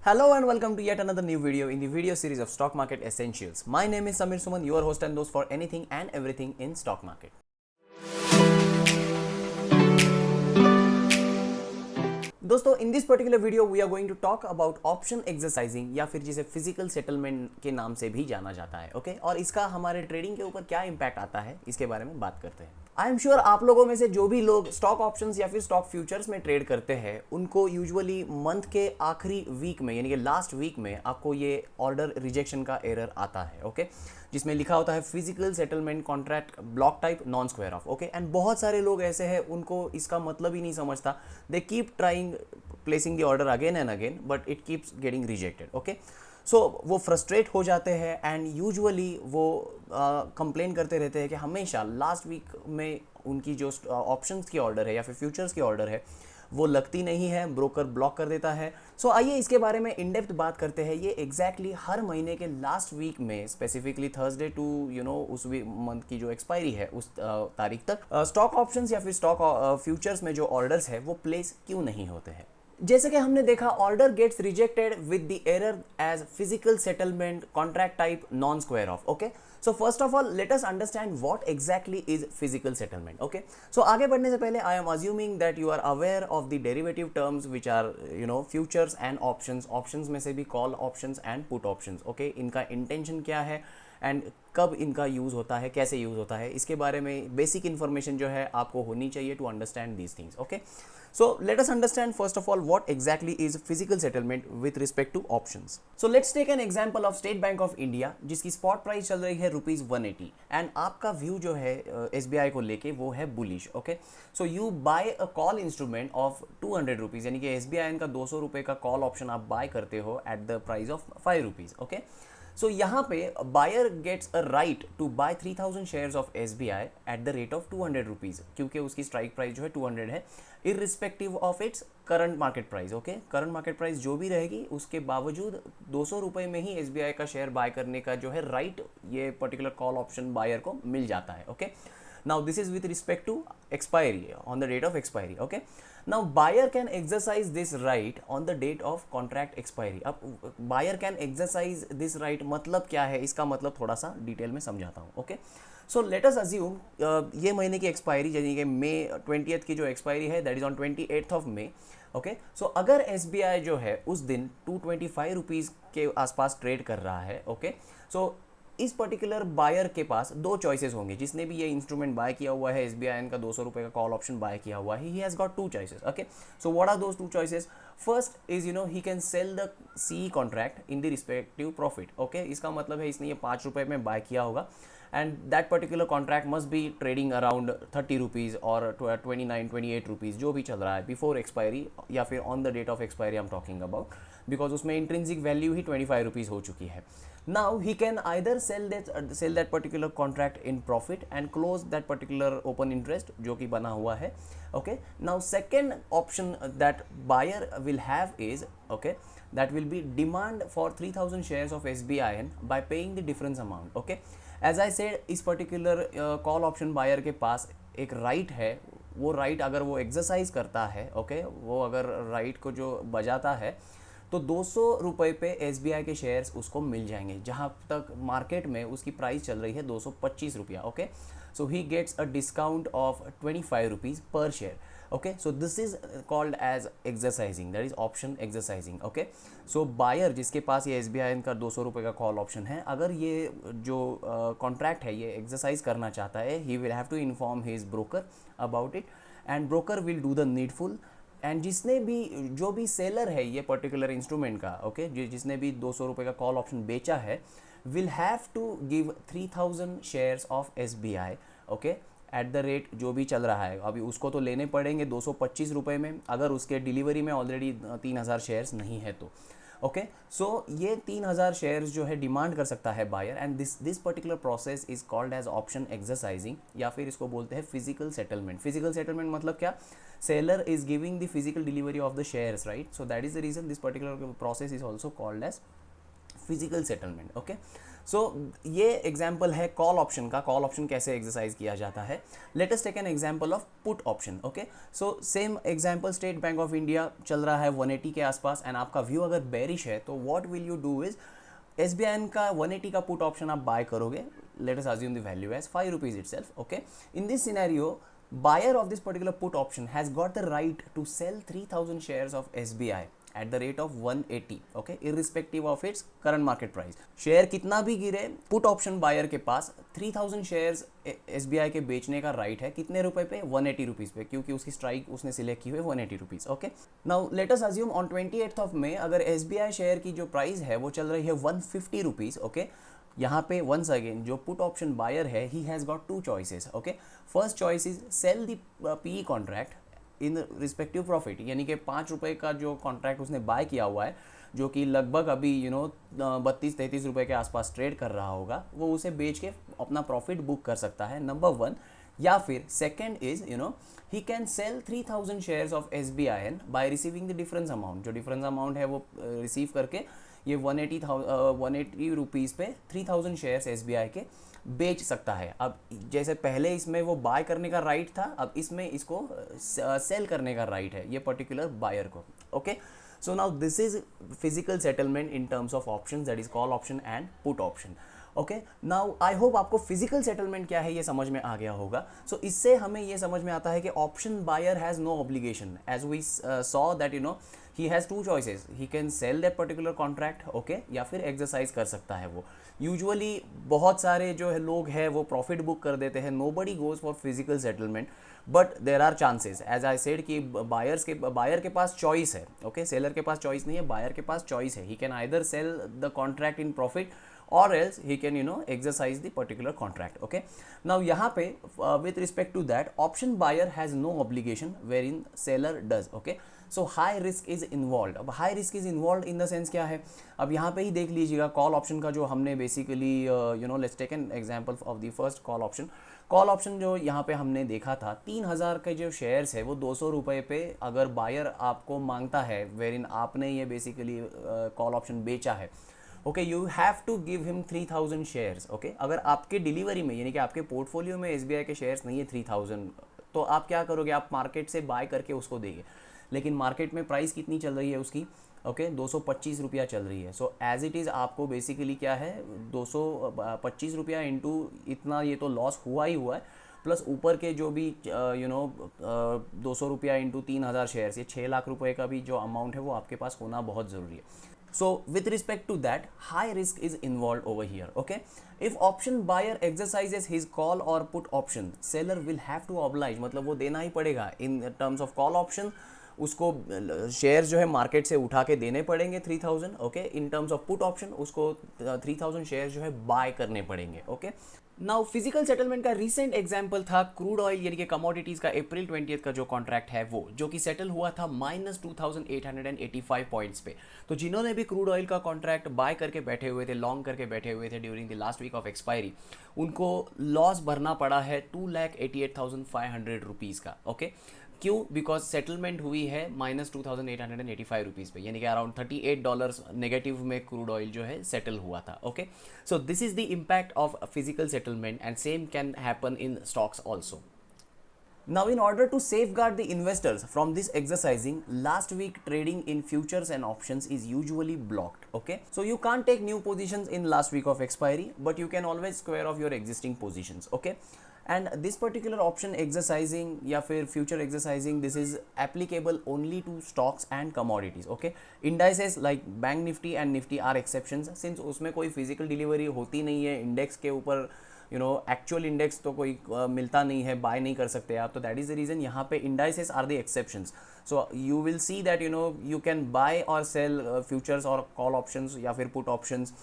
Hello and welcome to yet another new video in the video series of Stock Market Essentials. My name is Samir Suman, your host and host for anything and everything in stock market. दोस्तों in this particular video we are going to talk about option exercising या फिर जिसे physical settlement के नाम से भी जाना जाता है ओके और इसका हमारे ट्रेडिंग के ऊपर क्या इंपैक्ट आता है इसके बारे में बात करते हैं। आई एम श्योर आप लोगों में से जो भी लोग स्टॉक ऑप्शंस या फिर स्टॉक फ्यूचर्स में ट्रेड करते हैं उनको यूजुअली मंथ के आखिरी वीक में यानी कि लास्ट वीक में आपको ये ऑर्डर रिजेक्शन का एरर आता है ओके जिसमें लिखा होता है physical settlement contract block type non square off okay and बहुत सारे लोग ऐसे हैं उनको इसका मतलब ही नहीं समझता। They keep trying placing the order again and again but it keeps getting rejected okay so वो फ्रस्ट्रेट हो जाते हैं एंड यूजुअली वो कंप्लेन करते रहते हैं कि हमेशा लास्ट वीक में उनकी जो ऑप्शंस की ऑर्डर है या फिर फ्यूचर्स की ऑर्डर है वो लगती नहीं है, ब्रोकर ब्लॉक कर देता है। सो आइए इसके बारे में इन डेप्थ बात करते हैं। ये एग्जैक्टली हर महीने के लास्ट वीक में स्पेसिफिकली थर्सडे टू उस मंथ की जो एक्सपायरी है उस तारीख तक स्टॉक ऑप्शंस या फिर स्टॉक फ्यूचर्स में जो ऑर्डर्स है वो प्लेस क्यों नहीं होते हैं। जैसे कि हमने देखा order gets rejected with the error as physical settlement contract type non square off okay so first of all let us understand what exactly is physical settlement okay so आगे बढ़ने से पहले I am assuming that you are aware of the derivative terms which are futures and options में से भी call options and put options okay इनका intention क्या है एंड कब इनका यूज़ होता है, कैसे यूज़ होता है, इसके बारे में बेसिक इन्फॉर्मेशन जो है आपको होनी चाहिए to understand these things okay so let us understand first of all what exactly is physical settlement with respect to options. So let's take an example of State Bank of India जिसकी spot price चल रही है ₹180 and आपका view जो है SBI को लेके वो है bullish okay so you buy a call instrument of ₹200 यानी कि SBI का ₹200 का कॉल ऑप्शन आप बाय करते हो at the price of ₹5 okay so यहाँ पे buyer gets a right to buy 3000 shares of SBI at the rate of ₹200 क्योंकि उसकी स्ट्राइक प्राइस जो है 200 है irrespective of its current market price okay current market price जो भी रहेगी उसके बावजूद ₹200 में ही SBI का शेयर बाय करने का जो है राइट ये पर्टिकुलर कॉल ऑप्शन बायर को मिल जाता है okay now this is with respect to expiry on the date of expiry okay now buyer can exercise this right on the date of contract expiry अब buyer can exercise this right मतलब क्या है इसका मतलब थोड़ा सा detail में समझाता हूँ okay so let us assume ये महीने की एक्सपायरी यानी कि मई 20th की जो एक्सपायरी है that is on 28th of May okay so अगर SBI जो है उस दिन ₹225 के आसपास ट्रेड कर रहा है ओके सो इस पर्टिकुलर बायर के पास दो चॉइसेस होंगे जिसने भी ये इंस्ट्रूमेंट बाय किया हुआ है SBI का ₹200 का कॉल ऑप्शन बाय किया हुआ है he has got two choices okay so what are those two choices first is he can sell the CE contract in the respective profit okay इसका मतलब है इसने ये ₹5 में बाय किया होगा and that particular contract must be trading around ₹30 और 29-28 rupees जो भी चल रहा है बिफोर एक्सपायरी या फिर on the date of expiry I am talking about because उसमें इंट्रिंसिक वैल्यू ही ₹25 हो चुकी है। now he can either sell that particular contract in profit and close that particular open interest जो कि बना हुआ है okay now second option that buyer will have is okay that will be demand for 3000 shares of SBIN by paying the difference amount okay as I said इस particular call option buyer के पास एक right है वो right अगर वो exercise करता है ओके वो अगर राइट को जो बजाता है तो ₹200 पे SBI के शेयर्स उसको मिल जाएंगे जहाँ तक मार्केट में उसकी प्राइस चल रही है ₹225 okay so he gets a discount of ₹25 per share okay so this is called as exercising that is option exercising okay so buyer जिसके पास ये SBI का ₹200 का कॉल ऑप्शन है अगर ये जो कॉन्ट्रैक्ट है ये एक्सरसाइज करना चाहता है he will have to inform his broker about it and broker will do the needful and जिसने भी जो भी सेलर है ये पर्टिकुलर इंस्ट्रूमेंट का ओके जिसने भी ₹200 का कॉल ऑप्शन बेचा है will have to give 3000 shares of SBI okay at the rate जो भी चल रहा है अभी उसको तो लेने पड़ेंगे ₹225 में अगर उसके डिलीवरी में ऑलरेडी 3000 शेयर्स नहीं है तो ओके सो ये 3000 शेयर्स जो है डिमांड कर सकता है buyer and this particular process is called as option exercising या फिर इसको बोलते हैं फिजिकल सेटलमेंट। फिजिकल सेटलमेंट मतलब क्या seller is giving the physical delivery of the shares right so that is the reason this particular process is also called as physical settlement. Okay, so ये example है call option का। Call option कैसे exercise किया जाता है। Let us take an example of put option. Okay, so same example, State Bank of India चल रहा है 180 के आसपास एंड आपका व्यू अगर बेरिश है तो what will you do is SBI का 180 का पुट ऑप्शन आप बाय करोगे। Let us assume the value as 5 rupees itself. Okay, in this scenario buyer of this particular put option has got the right to sell 3000 shares of SBI at the rate of 180, okay, irrespective of its current market price। Share कितना भी गिरे, put option buyer के पास 3000 shares SBI के बेचने का right है। कितने रुपए पे? 180 रुपीज पे, क्योंकि उसकी स्ट्राइक उसने सिलेक्ट की हुई 180 rupees. Okay, now let us assume on 28th of May अगर SBI शेयर की जो प्राइस है वो चल रही है 150 रुपीज। ओके, यहाँ पे वंस अगेन जो पुट ऑप्शन बायर है he has got two choices. Okay, first choice is sell the PE contract in respective profit, यानी कि 5 रुपये का जो कॉन्ट्रैक्ट उसने बाय किया हुआ है जो कि लगभग अभी 32-33 रुपये के आसपास ट्रेड कर रहा होगा, वो उसे बेच के अपना प्रॉफिट बुक कर सकता है, नंबर 1। या फिर second is he can sell 3000 shares of SBIN by receiving the difference amount. जो डिफरेंस अमाउंट है वो रिसीव करके ये 180 रुपीज़ पे 3000 शेयर्स SBI के बेच सकता है। अब जैसे पहले इसमें वो बाय करने का राइट था, अब इसमें इसको सेल करने का राइट है ये पर्टिकुलर बायर को। Okay, so now this is physical settlement in terms of option, that is call option and put option. Okay, now I hope आपको फिजिकल सेटलमेंट क्या है ये समझ में आ गया होगा। सो इससे हमें ये समझ में आता है कि option buyer has no obligation, as we saw that he has two choices, he can sell that particular contract, okay, या फिर एक्सरसाइज कर सकता है वो। यूजुअली बहुत सारे जो है लोग हैं वो प्रॉफिट बुक कर देते हैं, nobody goes for physical settlement, but there are chances as I said कि बायर के पास चॉइस है। ओके, सेलर के पास चॉइस नहीं है, बायर के पास चॉइस है। He can either sell the contract in profit or else he can exercise the particular contract। okay, now यहाँ पे with respect to that option buyer has no obligation wherein seller does। okay, so high risk is involved। अब high risk is involved in the sense क्या है, अब यहाँ पे ही देख लीजिएगा कॉल ऑप्शन का जो हमने basically let's take an example of the first call option. Call option जो यहाँ पे हमने देखा था 3000 के जो शेयर्स है वो 200 रुपये पे अगर बायर आपको मांगता है, वेरिन आपने ये बेसिकली कॉल ऑप्शन बेचा है। Okay, you have to give him 3000 shares. Okay, अगर आपके डिलीवरी में यानी कि आपके पोर्टफोलियो में SBI के शेयर्स नहीं है 3000, तो आप क्या करोगे, आप मार्केट से बाय करके उसको देंगे, लेकिन मार्केट में प्राइस कितनी चल रही है उसकी, ओके, 225 रुपया चल रही है। सो एज इट इज़ आपको बेसिकली क्या है 225 रुपया इंटू इतना, ये तो लॉस हुआ ही हुआ है, प्लस ऊपर के जो भी 200 रुपया इंटू 3000 शेयर्स, ये 6 लाख रुपए का भी जो अमाउंट है वो आपके पास होना बहुत ज़रूरी है। So with respect to that, high risk is involved over here। okay, if option buyer exercises his call or put option, seller will have to oblige, मतलब वो देना ही पड़ेगा। in terms of call option उसको share जो है market से उठा के देने पड़ेंगे 3000। Okay, in terms of put option उसको 3000 शेयर जो है बाय करने पड़ेंगे। ओके, नाउ फिजिकल सेटलमेंट का रीसेंट एग्जांपल था क्रूड ऑयल यानी कि कमोडिटीज़ का अप्रैल 20 का जो कॉन्ट्रैक्ट है वो, जो कि सेटल हुआ था -2885 पॉइंट्स पे। तो जिन्होंने भी क्रूड ऑयल का कॉन्ट्रैक्ट बाय करके बैठे हुए थे, लॉन्ग करके बैठे हुए थे during the last week of expiry, उनको लॉस भरना पड़ा है 2,88,500 रुपीज़ का। ओके, क्यों? बिकॉज सेटलमेंट हुई है -2885 रुपीज़ पे, यानी कि अराउंड $38 नेगेटिव में क्रूड ऑयल जो है सेटल हुआ था। Okay, so this is the impact of physical settlement and same can happen in stocks also. Now, in order to safeguard the investors from this exercising, last week trading in futures and options is usually blocked. Okay, so you can't take new positions in last week of expiry, but you can always square off your existing positions. Okay, and this particular option exercising या फिर future exercising, this is applicable only to stocks and commodities. Okay, indices like Bank Nifty and Nifty are exceptions, since उसमें कोई physical delivery होती नहीं है, index के ऊपर actual index तो कोई मिलता नहीं है, बाय नहीं कर सकते आप, तो दैट इज़ द रीज़न यहाँ पे indices are the exceptions. So you will see that you can buy or sell futures or call options या फिर put options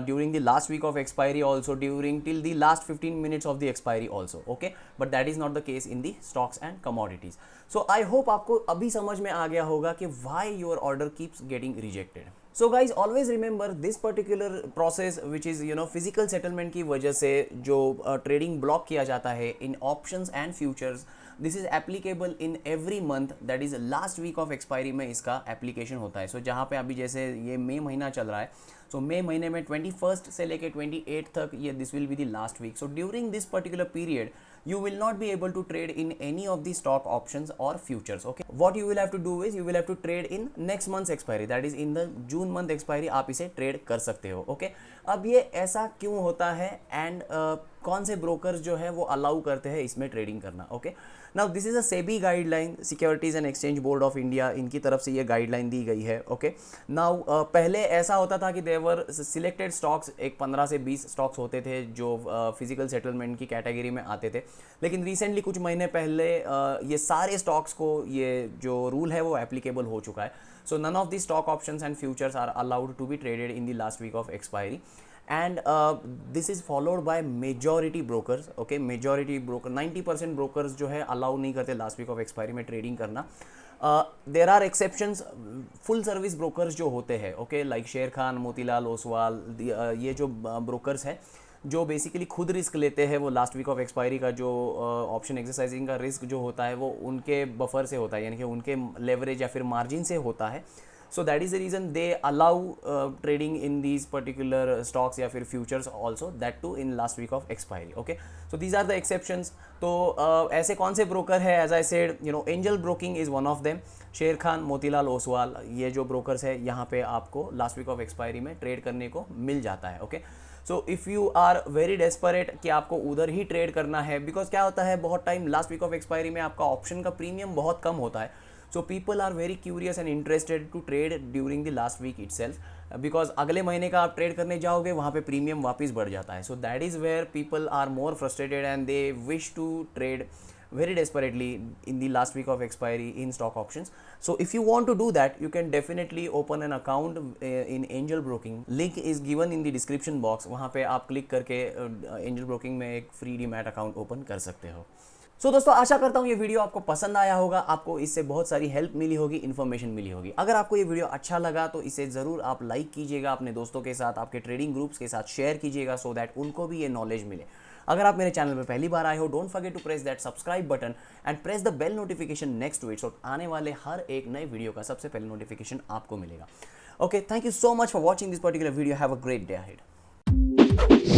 during the last week of expiry also, during till the last 15 minutes of the expiry also। okay, but that is not the case in the stocks and commodities। so I hope आपको अभी समझ में आ गया होगा कि why your order keeps getting rejected। so guys, always remember this particular process which is physical settlement की वजह से जो trading block किया जाता है in options and futures, this is applicable in every month, that is last week of expiry में इसका application होता है। सो जहाँ पे अभी जैसे ये मई महीना चल रहा है, सो मई महीने में 21st से लेके 28 तक ये this will be the last week. So during this particular period you will not be able to trade in any of the stock options or futures. Okay, what you will have to do is you will have to trade in next month's expiry, that is in the June month expiry आप इसे trade कर सकते हो। Okay, अब ये ऐसा क्यों होता है एंड कौन से ब्रोकर्स जो है वो अलाउ करते हैं इसमें ट्रेडिंग करना। Okay, now this is a SEBI guideline, securities and exchange board of India, इनकी तरफ से ये गाइडलाइन दी गई है। ओके, नाउ पहले ऐसा होता था कि देवर सिलेक्टेड स्टॉक्स, एक 15 से 20 स्टॉक्स होते थे जो फिजिकल सेटलमेंट की कैटेगरी में आते थे, लेकिन रिसेंटली कुछ महीने पहले ये सारे स्टॉक्स को ये जो रूल है वो एप्लीकेबल हो चुका है। So none of the stock options and futures are allowed to be traded in the last week of expiry and this is followed by majority brokers. okay, majority broker 90% brokers जो है allow नहीं करते last week of expiry में trading करना। There are exceptions, full service brokers जो होते हैं, okay, like share Khan, Motilal Oswal, ये जो ब्रोकर्स है जो बेसिकली खुद रिस्क लेते हैं, वो लास्ट वीक ऑफ एक्सपायरी का जो ऑप्शन एक्सरसाइजिंग का रिस्क जो होता है वो उनके बफर से होता है, यानी कि उनके लेवरेज या फिर मार्जिन से होता है। So that is the reason they allow trading in these particular stocks या फिर futures also, that too in last week of expiry. Okay, so these are the exceptions. तो ऐसे कौन से ब्रोकर है, as I said, you know, Angel Broking is one of them. शेर खान, मोतीलाल ओसवाल, ये जो ब्रोकर्स है यहाँ पे आपको लास्ट वीक ऑफ एक्सपायरी में ट्रेड करने को मिल जाता है। Okay, so if you are very desperate कि आपको उधर ही ट्रेड करना है, बिकॉज क्या होता है बहुत time last week of expiry में आपका ऑप्शन का प्रीमियम बहुत कम होता है। So people are very curious and interested to trade during the last week itself, because अगले महीने का आप ट्रेड करने जाओगे वहाँ पे प्रीमियम वापस बढ़ जाता है। So that is where people are more frustrated and they wish to trade very desperately in the last week of expiry in stock options. So if you want to do that, you can definitely open an account in Angel Broking. Link is given in the description box. वहाँ पे आप click करके Angel Broking में एक free demat account open कर सकते हो। सो दोस्तों, आशा करता हूँ ये वीडियो आपको पसंद आया होगा, आपको इससे बहुत सारी हेल्प मिली होगी, इन्फॉर्मेशन मिली होगी। अगर आपको ये वीडियो अच्छा लगा तो इसे ज़रूर आप लाइक कीजिएगा, अपने दोस्तों के साथ, आपके ट्रेडिंग ग्रुप्स के साथ शेयर कीजिएगा, सो दैट उनको भी ये नॉलेज मिले। अगर आप मेरे चैनल पर पहली बार आए हो, don't forget to press that subscribe button and press the bell notification next to it, so आने वाले हर एक नए वीडियो का सबसे पहले नोटिफिकेशन आपको मिलेगा। Okay, thank you so much for watching this particular video. Have a great day ahead.